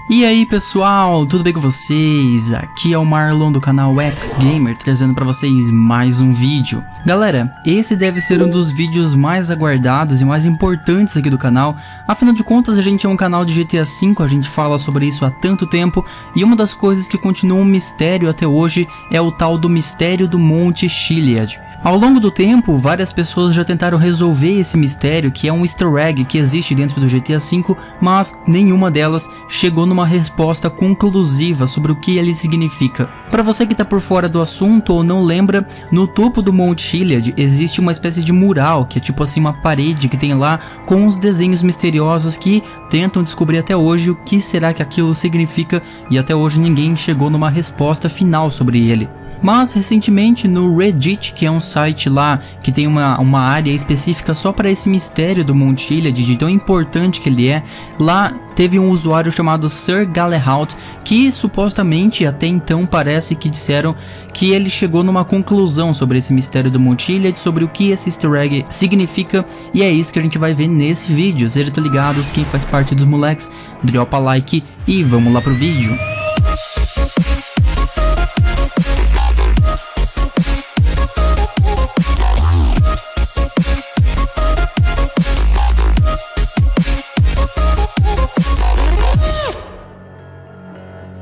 E aí pessoal, tudo bem com vocês? Aqui é o Marlon do canal X Gamer, trazendo pra vocês mais um vídeo. Galera, esse deve ser um dos vídeos mais aguardados e mais importantes aqui do canal. Afinal de contas, a gente é um canal de GTA V, a gente fala sobre isso há tanto tempo. E uma das coisas que continua um mistério até hoje é o tal do mistério do Monte Chiliad. Ao longo do tempo, várias pessoas já tentaram resolver esse mistério, que é um easter egg que existe dentro do GTA V, mas nenhuma delas chegou numa resposta conclusiva sobre o que ele significa. Para você que está por fora do assunto ou não lembra, no topo do Monte Chiliad existe uma espécie de mural, que é tipo assim uma parede que tem lá com uns desenhos misteriosos que tentam descobrir até hoje o que será que aquilo significa, e até hoje ninguém chegou numa resposta final sobre ele. Mas recentemente no Reddit, que é um site lá que tem uma área específica só para esse mistério do Monte Chiliad, de tão importante que ele é, lá teve um usuário chamado Sir Galahad, que supostamente até então parece que disseram que ele chegou numa conclusão sobre esse mistério do Monte Chiliad, sobre o que esse easter egg significa, e é isso que a gente vai ver nesse vídeo. Sejam ligados, quem faz parte dos moleques, dropa like e vamos lá pro vídeo.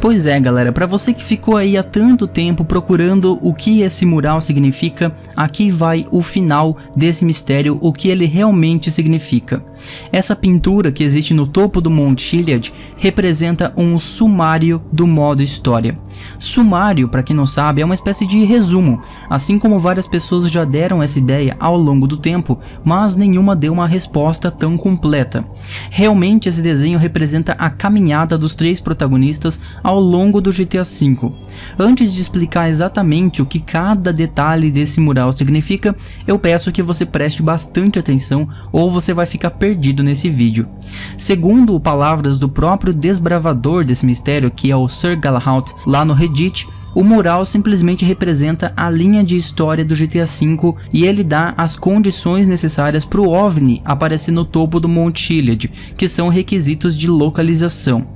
Pois é galera, para você que ficou aí há tanto tempo procurando o que esse mural significa, aqui vai o final desse mistério, o que ele realmente significa. Essa pintura que existe no topo do Monte Chiliad representa um sumário do modo história. Sumário, para quem não sabe, é uma espécie de resumo, assim como várias pessoas já deram essa ideia ao longo do tempo, mas nenhuma deu uma resposta tão completa. Realmente esse desenho representa a caminhada dos três protagonistas ao longo do GTA V. Antes de explicar exatamente o que cada detalhe desse mural significa, eu peço que você preste bastante atenção ou você vai ficar perdido nesse vídeo. Segundo palavras do próprio desbravador desse mistério, que é o Sir Galahad, lá no Reddit, o mural simplesmente representa a linha de história do GTA V e ele dá as condições necessárias para o OVNI aparecer no topo do Monte Chiliad, que são requisitos de localização.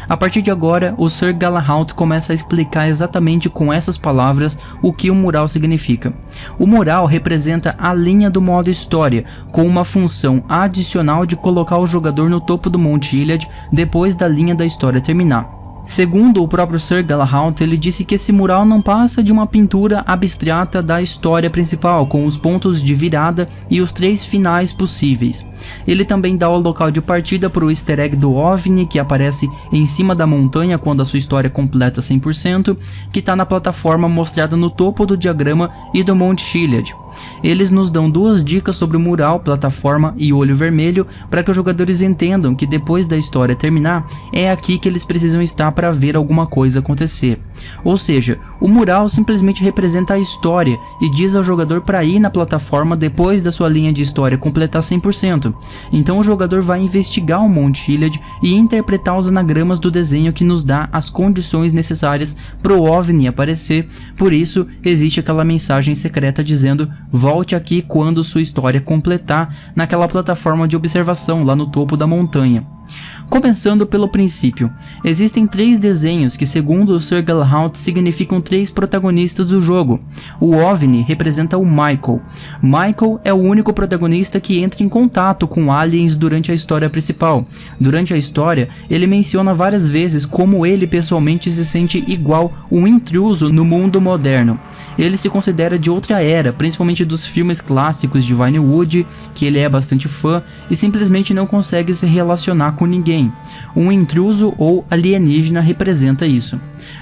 A partir de agora, o Sir Galahad começa a explicar exatamente com essas palavras o que o mural significa. O mural representa a linha do modo história, com uma função adicional de colocar o jogador no topo do Monte Chiliad depois da linha da história terminar. Segundo o próprio Sir Galahad, ele disse que esse mural não passa de uma pintura abstrata da história principal, com os pontos de virada e os três finais possíveis. Ele também dá o local de partida para o easter egg do OVNI, que aparece em cima da montanha quando a sua história completa 100%, que está na plataforma mostrada no topo do diagrama e do Monte Chiliad. Eles nos dão duas dicas sobre o mural, plataforma e olho vermelho, para que os jogadores entendam que depois da história terminar, é aqui que eles precisam estar para ver alguma coisa acontecer. Ou seja, o mural simplesmente representa a história e diz ao jogador para ir na plataforma depois da sua linha de história completar 100%. Então o jogador vai investigar o Monte Chiliad e interpretar os anagramas do desenho que nos dá as condições necessárias para o OVNI aparecer. Por isso existe aquela mensagem secreta dizendo: volte aqui quando sua história completar, naquela plataforma de observação lá no topo da montanha. Começando pelo princípio, existem três desenhos que, segundo o Sir Galahad, significam três protagonistas do jogo. O OVNI representa o Michael. Michael é o único protagonista que entra em contato com aliens durante a história principal. Durante a história, ele menciona várias vezes como ele pessoalmente se sente igual um intruso no mundo moderno. Ele se considera de outra era, principalmente dos filmes clássicos de Vinewood, que ele é bastante fã, e simplesmente não consegue se relacionar com ninguém. Um intruso ou alienígena representa isso.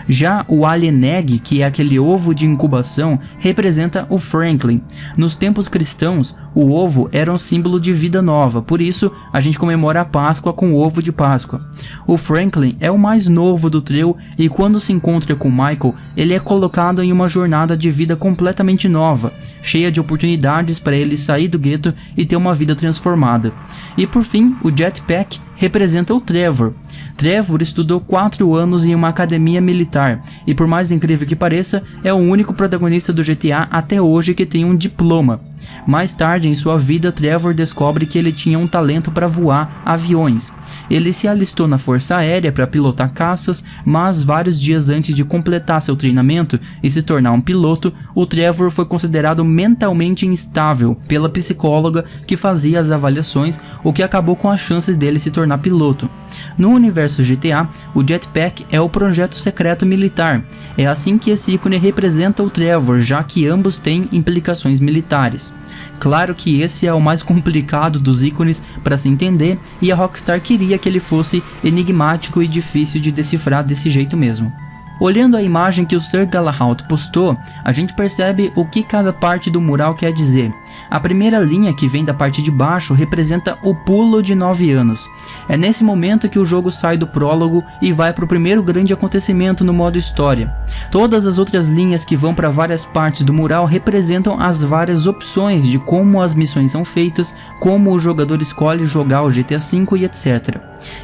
Já o Alien Egg, que é aquele ovo de incubação, representa o Franklin. Nos tempos cristãos, o ovo era um símbolo de vida nova, por isso a gente comemora a Páscoa com o ovo de Páscoa. O Franklin é o mais novo do trio e quando se encontra com Michael, ele é colocado em uma jornada de vida completamente nova, cheia de oportunidades para ele sair do gueto e ter uma vida transformada. E por fim, o Jetpack representa o Trevor. Trevor estudou 4 anos em uma academia militar e por mais incrível que pareça, é o único protagonista do GTA até hoje que tem um diploma. Mais tarde em sua vida, Trevor descobre que ele tinha um talento para voar aviões. Ele se alistou na Força Aérea para pilotar caças, mas vários dias antes de completar seu treinamento e se tornar um piloto, o Trevor foi considerado mentalmente instável pela psicóloga que fazia as avaliações, o que acabou com as chances dele se tornar piloto. No universo GTA, o Jetpack é o projeto secreto militar. É assim que esse ícone representa o Trevor, já que ambos têm implicações militares. Claro que esse é o mais complicado dos ícones para se entender, e a Rockstar queria que ele fosse enigmático e difícil de decifrar desse jeito mesmo. Olhando a imagem que o Sir Galahad postou, a gente percebe o que cada parte do mural quer dizer. A primeira linha, que vem da parte de baixo, representa o pulo de 9 anos. É nesse momento que o jogo sai do prólogo e vai para o primeiro grande acontecimento no modo história. Todas as outras linhas que vão para várias partes do mural representam as várias opções de como as missões são feitas, como o jogador escolhe jogar o GTA V e etc.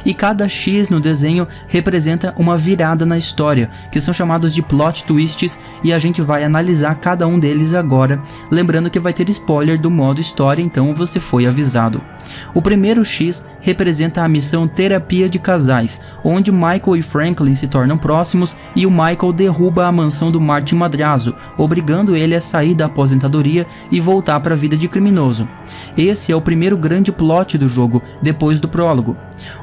E cada X no desenho representa uma virada na história, que são chamados de plot twists, e a gente vai analisar cada um deles agora, lembrando que vai ter spoiler do modo história, então você foi avisado. O primeiro X representa a missão Terapia de Casais, onde Michael e Franklin se tornam próximos e o Michael derruba a mansão do Martin Madrazo, obrigando ele a sair da aposentadoria e voltar para a vida de criminoso. Esse é o primeiro grande plot do jogo, depois do prólogo.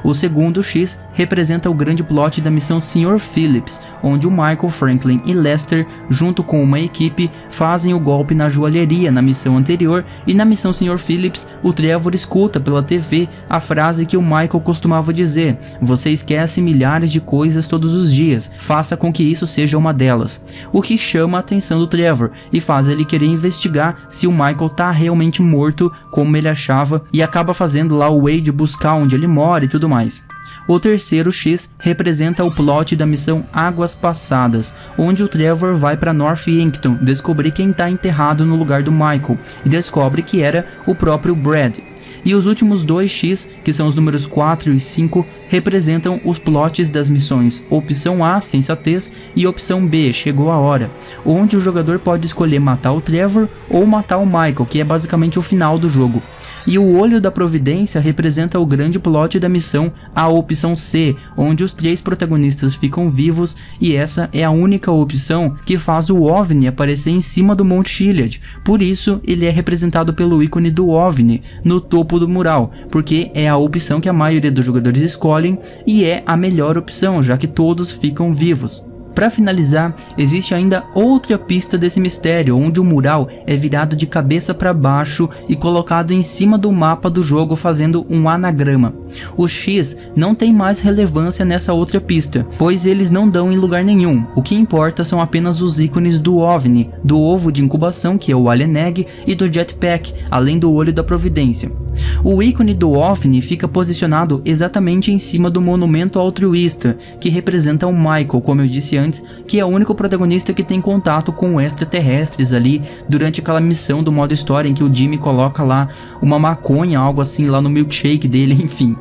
O segundo X representa o grande plot da missão Sr. Phillips, onde o Michael, Franklin e Lester, junto com uma equipe, fazem o golpe na joalheria na missão anterior, e na missão Sr. Phillips, o Trevor escuta pela TV a frase que o Michael costumava dizer: "Você esquece milhares de coisas todos os dias, faça com que isso seja uma delas", o que chama a atenção do Trevor e faz ele querer investigar se o Michael tá realmente morto, como ele achava, e acaba fazendo lá o Wade buscar onde ele mora e tudo mais. O terceiro X representa o plot da missão Águas Passadas, onde o Trevor vai para North Yankton descobrir quem está enterrado no lugar do Michael, e descobre que era o próprio Brad. E os últimos dois X, que são os números 4 e 5, representam os plots das missões Opção A, Sensatez, e Opção B, Chegou a Hora, onde o jogador pode escolher matar o Trevor ou matar o Michael, que é basicamente o final do jogo. E o Olho da Providência representa o grande plot da missão A Opção C, onde os 3 protagonistas ficam vivos, e essa é a única opção que faz o OVNI aparecer em cima do Monte Chiliad. Por isso ele é representado pelo ícone do OVNI no topo do mural, porque é a opção que a maioria dos jogadores escolhem e é a melhor opção, já que todos ficam vivos. Para finalizar, existe ainda outra pista desse mistério, onde o mural é virado de cabeça para baixo e colocado em cima do mapa do jogo, fazendo um anagrama. O X não tem mais relevância nessa outra pista, pois eles não dão em lugar nenhum. O que importa são apenas os ícones do OVNI, do ovo de incubação, que é o Alien Egg, e do Jetpack, além do Olho da Providência. O ícone do OVNI fica posicionado exatamente em cima do monumento altruísta, que representa o Michael, como eu disse antes, que é o único protagonista que tem contato com extraterrestres ali durante aquela missão do modo história em que o Jimmy coloca lá uma maconha, algo assim, lá no milkshake dele, enfim.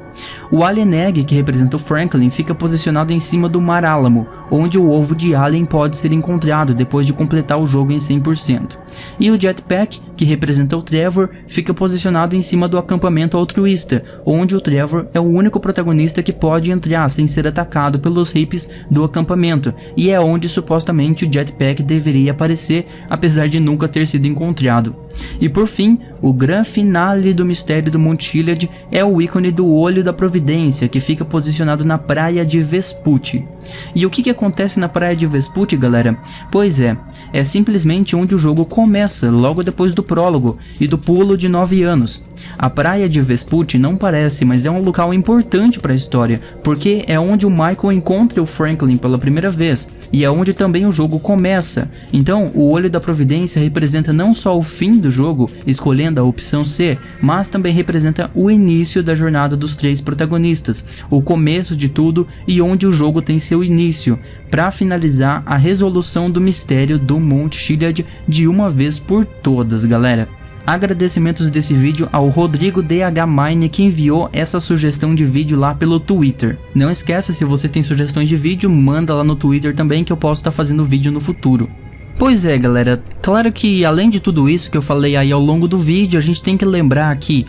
O Alien Egg, que representa o Franklin, fica posicionado em cima do Mar Álamo, onde o ovo de Alien pode ser encontrado depois de completar o jogo em 100%. E o Jetpack, que representa o Trevor, fica posicionado em cima do acampamento altruísta, onde o Trevor é o único protagonista que pode entrar sem ser atacado pelos hippies do acampamento, e é onde supostamente o Jetpack deveria aparecer, apesar de nunca ter sido encontrado. E por fim, o grande finale do mistério do Monte Chiliad é o ícone do Olho da Providência, que fica posicionado na praia de Vespucci. E o que acontece na praia de Vespucci, galera? Pois é simplesmente onde o jogo começa, logo depois do prólogo e do pulo de 9 anos. A praia de Vespucci não parece, mas é um local importante para a história, porque é onde o Michael encontra o Franklin pela primeira vez, e é onde também o jogo começa. Então, o Olho da Providência representa não só o fim do jogo, escolhendo a opção C, mas também representa o início da jornada dos 3 protagonistas, o começo de tudo e onde o jogo tem seu início, para finalizar a resolução do mistério do Monte Chiliad de uma vez por todas, galera. Agradecimentos desse vídeo ao Rodrigo DH Mine, que enviou essa sugestão de vídeo lá pelo Twitter. Não esqueça, se você tem sugestões de vídeo, manda lá no Twitter também, que eu posso estar fazendo vídeo no futuro. Pois é, galera, claro que além de tudo isso que eu falei aí ao longo do vídeo, a gente tem que lembrar que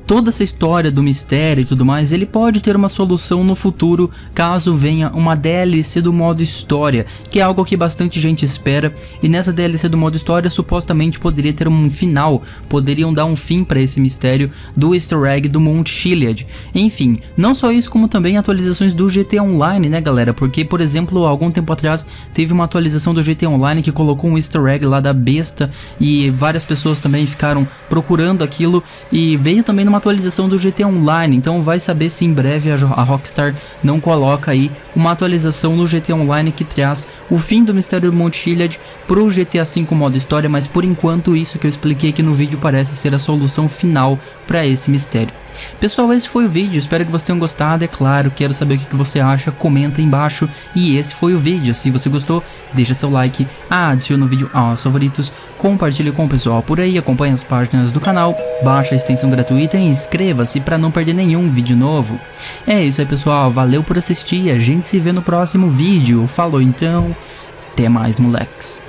toda essa história do mistério e tudo mais, ele pode ter uma solução no futuro caso venha uma DLC do modo história, que é algo que bastante gente espera, e nessa DLC do modo história supostamente poderia ter um final, poderiam dar um fim para esse mistério do easter egg do Mount Chiliad. Enfim, não só isso, como também atualizações do GTA Online, né galera, porque por exemplo, há algum tempo atrás teve uma atualização do GTA Online que colocou um easter egg lá da besta, e várias pessoas também ficaram procurando aquilo, e veio também numa atualização do GTA Online, então vai saber se em breve a Rockstar não coloca aí uma atualização no GTA Online que traz o fim do mistério do Mount Chiliad pro GTA V modo história, mas por enquanto isso que eu expliquei aqui no vídeo parece ser a solução final para esse mistério. Pessoal, esse foi o vídeo, espero que vocês tenham gostado, é claro, quero saber o que você acha, comenta aí embaixo, e esse foi o vídeo. Se você gostou, deixa seu like, adiciona o vídeo aos favoritos, compartilhe com o pessoal por aí, acompanhe as páginas do canal, baixa a extensão gratuita e inscreva-se para não perder nenhum vídeo novo. É isso aí pessoal, valeu por assistir, a gente se vê no próximo vídeo, falou então, até mais moleques.